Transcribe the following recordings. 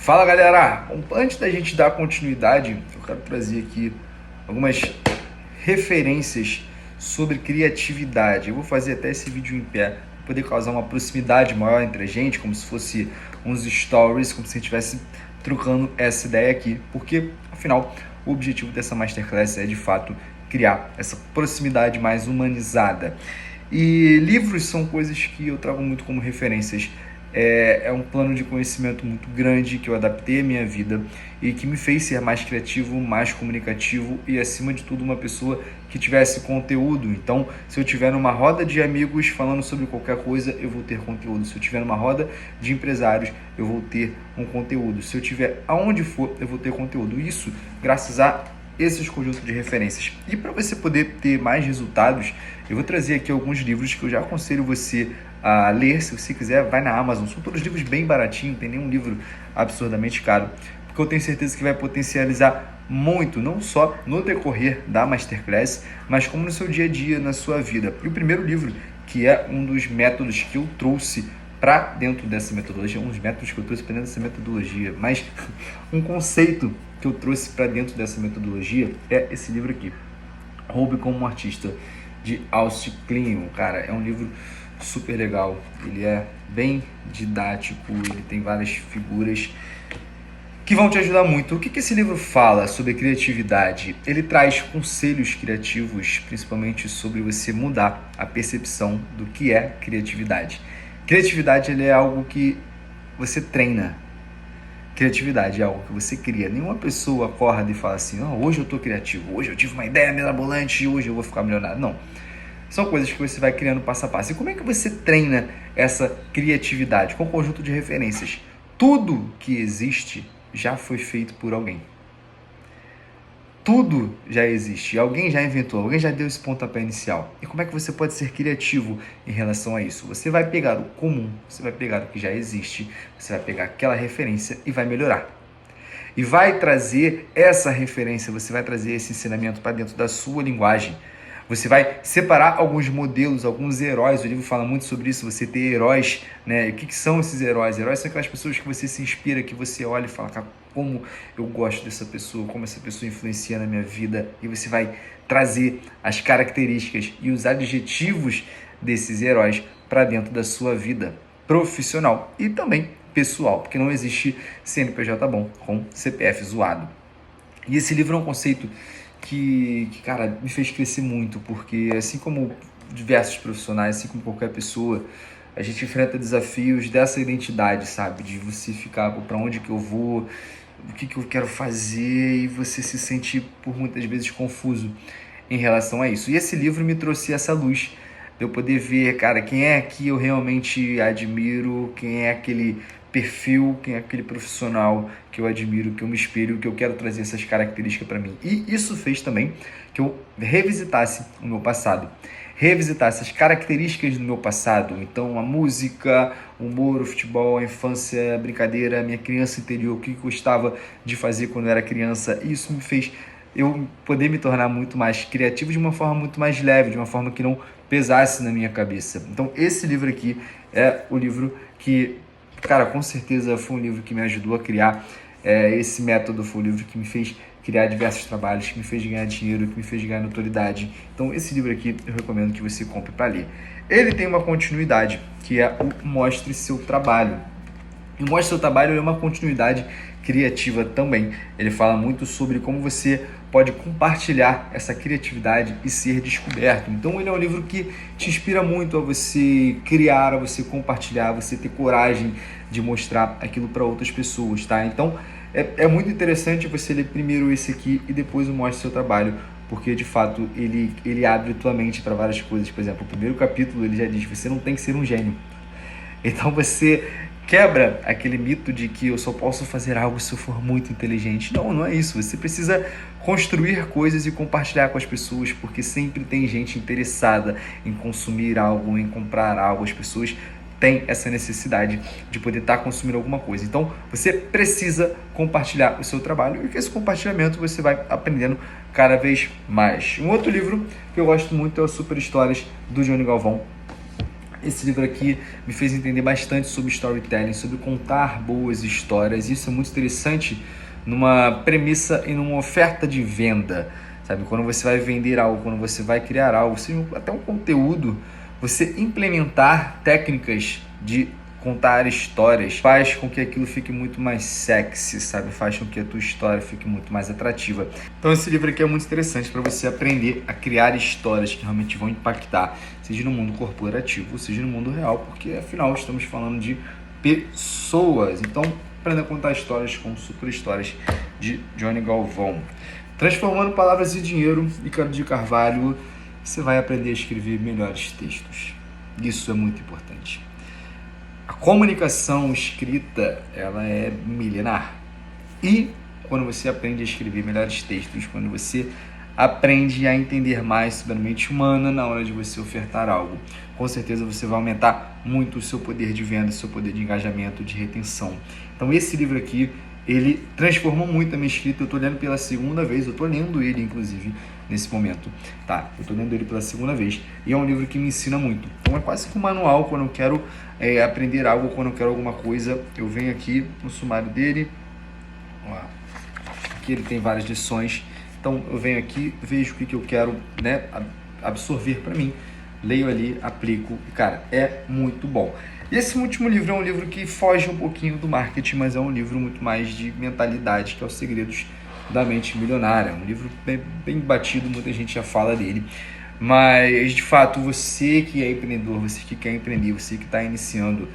Fala galera, antes da gente dar continuidade, eu quero trazer aqui algumas referências sobre criatividade. Eu vou fazer até esse vídeo em pé, para poder causar uma proximidade maior entre a gente, como se fosse uns stories, como se a gente estivesse trocando essa ideia aqui, porque afinal o objetivo dessa Masterclass é de fato criar essa proximidade mais humanizada. E livros são coisas que eu trago muito como referências. É um plano de conhecimento muito grande que eu adaptei à minha vida e que me fez ser mais criativo, mais comunicativo e, acima de tudo, uma pessoa que tivesse conteúdo. Então, se eu tiver numa roda de amigos falando sobre qualquer coisa, eu vou ter conteúdo. Se eu tiver numa roda de empresários, eu vou ter um conteúdo. Se eu tiver aonde for, eu vou ter conteúdo. Isso graças a esses conjuntos de referências. E para você poder ter mais resultados, eu vou trazer aqui alguns livros que eu já aconselho você a ler. Se você quiser, vai na Amazon. São todos livros bem baratinhos, não tem nenhum livro absurdamente caro, porque eu tenho certeza que vai potencializar muito, não só no decorrer da Masterclass, mas como no seu dia a dia, na sua vida. E o primeiro livro, que é um dos métodos que eu trouxe para dentro dessa metodologia, uns métodos que eu trouxe para dentro dessa metodologia, mas um conceito que eu trouxe para dentro dessa metodologia é esse livro aqui, Roube como um Artista, de Austin Kleon. Cara, é um livro super legal, ele é bem didático, ele tem várias figuras que vão te ajudar muito. O que esse livro fala sobre criatividade? Ele traz conselhos criativos, principalmente sobre você mudar a percepção do que é criatividade. Criatividade ele é algo que você treina. Criatividade é algo que você cria. Nenhuma pessoa acorda e fala assim, hoje eu estou criativo, hoje eu tive uma ideia mirabolante, hoje eu vou ficar milionário. Não. São coisas que você vai criando passo a passo. E como é que você treina essa criatividade? Com um conjunto de referências. Tudo que existe já foi feito por alguém. Tudo já existe, alguém já inventou, alguém já deu esse pontapé inicial. E como é que você pode ser criativo em relação a isso? Você vai pegar o comum, você vai pegar o que já existe, você vai pegar aquela referência e vai melhorar. E vai trazer essa referência, você vai trazer esse ensinamento para dentro da sua linguagem. Você vai separar alguns modelos, alguns heróis. O livro fala muito sobre isso, você ter heróis, né? O que são esses heróis? Heróis são aquelas pessoas que você se inspira, que você olha e fala, cara, como eu gosto dessa pessoa, como essa pessoa influencia na minha vida. E você vai trazer as características e os adjetivos desses heróis para dentro da sua vida profissional e também pessoal, porque não existe CNPJ bom com CPF zoado. E esse livro é um conceito que, cara, me fez crescer muito, porque assim como diversos profissionais, assim como qualquer pessoa, a gente enfrenta desafios dessa identidade, sabe? De você ficar, para onde que eu vou, o que eu quero fazer, e você se sente, por muitas vezes, confuso em relação a isso. E esse livro me trouxe essa luz, de eu poder ver, cara, quem é que eu realmente admiro, quem é aquele perfil, quem é aquele profissional que eu admiro, que eu me espelho, que eu quero trazer essas características para mim. E isso fez também que eu revisitasse o meu passado, revisitasse as características do meu passado. Então, a música, o humor, o futebol, a infância, a brincadeira, a minha criança interior, o que eu gostava de fazer quando eu era criança. Isso me fez eu poder me tornar muito mais criativo de uma forma muito mais leve, de uma forma que não pesasse na minha cabeça. Então, esse livro aqui é o livro que, cara, com certeza foi um livro que me ajudou a criar esse método, foi um livro que me fez criar diversos trabalhos, que me fez ganhar dinheiro, que me fez ganhar notoriedade. Então, esse livro aqui eu recomendo que você compre para ler. Ele tem uma continuidade, que é o Mostre Seu Trabalho. E o Mostre Seu Trabalho é uma continuidade criativa também. Ele fala muito sobre como você pode compartilhar essa criatividade e ser descoberto. Então ele é um livro que te inspira muito a você criar, a você compartilhar, a você ter coragem de mostrar aquilo para outras pessoas, tá? Então é muito interessante você ler primeiro esse aqui e depois o Mostre Seu Trabalho, porque de fato ele abre tua mente para várias coisas. Por exemplo, o primeiro capítulo ele já diz, você não tem que ser um gênio. Então você quebra aquele mito de que eu só posso fazer algo se eu for muito inteligente. Não, não é isso. Você precisa construir coisas e compartilhar com as pessoas, porque sempre tem gente interessada em consumir algo, em comprar algo. As pessoas têm essa necessidade de poder estar consumindo alguma coisa. Então, você precisa compartilhar o seu trabalho e com esse compartilhamento você vai aprendendo cada vez mais. Um outro livro que eu gosto muito é o Super Histórias, do Johnny Galvão. Esse livro aqui me fez entender bastante sobre storytelling, sobre contar boas histórias. Isso é muito interessante numa premissa e numa oferta de venda, sabe? Quando você vai vender algo, quando você vai criar algo, seja até um conteúdo, você implementar técnicas de contar histórias faz com que aquilo fique muito mais sexy, sabe? Faz com que a tua história fique muito mais atrativa. Então esse livro aqui é muito interessante para você aprender a criar histórias que realmente vão impactar, seja no mundo corporativo, seja no mundo real, porque afinal estamos falando de pessoas. Então aprenda a contar histórias com Super Histórias de Johnny Galvão. Transformando Palavras em Dinheiro, Ricardo de Carvalho, você vai aprender a escrever melhores textos. Isso é muito importante. A comunicação escrita, ela é milenar. E quando você aprende a escrever melhores textos, quando você aprende a entender mais sobre a mente humana na hora de você ofertar algo, com certeza você vai aumentar muito o seu poder de venda, o seu poder de engajamento, de retenção. Então esse livro aqui, ele transformou muito a minha escrita. Eu estou lendo pela segunda vez, eu estou lendo ele inclusive nesse momento, tá? Eu estou lendo ele pela segunda vez e é um livro que me ensina muito. Então é quase que um manual quando eu quero aprender algo, quando eu quero alguma coisa, eu venho aqui no sumário dele, ó, aqui ele tem várias lições, então eu venho aqui, vejo o que eu quero, né, absorver para mim, leio ali, aplico e cara, é muito bom. E esse último livro é um livro que foge um pouquinho do marketing, mas é um livro muito mais de mentalidade, que é Os Segredos da Mente Milionária. Um livro bem batido, muita gente já fala dele. Mas, de fato, você que é empreendedor, você que quer empreender, você que está iniciando,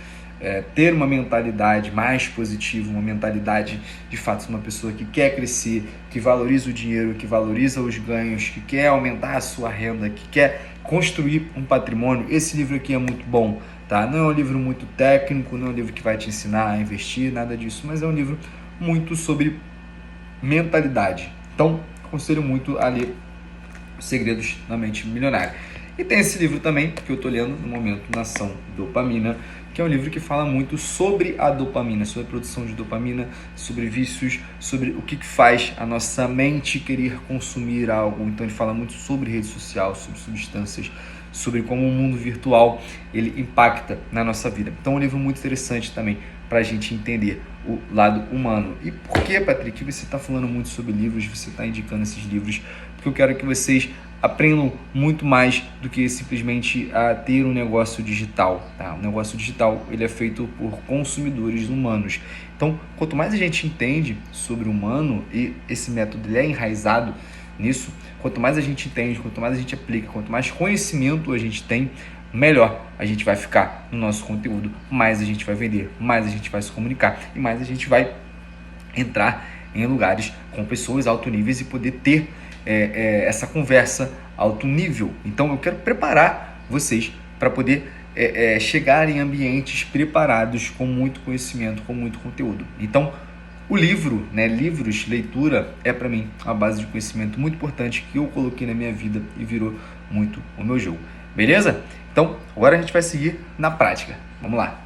ter uma mentalidade mais positiva, uma mentalidade, de fato, uma pessoa que quer crescer, que valoriza o dinheiro, que valoriza os ganhos, que quer aumentar a sua renda, que quer construir um patrimônio, esse livro aqui é muito bom. Tá? Não é um livro muito técnico, não é um livro que vai te ensinar a investir, nada disso, mas é um livro muito sobre mentalidade. Então, aconselho muito a ler Os Segredos da Mente Milionária. E tem esse livro também, que eu estou lendo no momento, Nação Dopamina, que é um livro que fala muito sobre a dopamina, sobre a produção de dopamina, sobre vícios, sobre o que faz a nossa mente querer consumir algo. Então ele fala muito sobre rede social, sobre substâncias, sobre como o mundo virtual ele impacta na nossa vida. Então é um livro muito interessante também para a gente entender o lado humano. E por que, Patrick, você está falando muito sobre livros, você está indicando esses livros? Porque eu quero que vocês aprendam muito mais do que simplesmente a ter um negócio digital. Tá? O negócio digital ele é feito por consumidores humanos. Então, quanto mais a gente entende sobre o humano, e esse método ele é enraizado nisso, quanto mais a gente entende, quanto mais a gente aplica, quanto mais conhecimento a gente tem, melhor a gente vai ficar no nosso conteúdo, mais a gente vai vender, mais a gente vai se comunicar e mais a gente vai entrar em lugares com pessoas alto níveis e poder ter essa conversa alto nível. Então eu quero preparar vocês para poder chegar em ambientes preparados com muito conhecimento, com muito conteúdo. Então o livro, livros, leitura, é para mim uma base de conhecimento muito importante que eu coloquei na minha vida e virou muito o meu jogo. Beleza? Então, agora a gente vai seguir na prática. Vamos lá.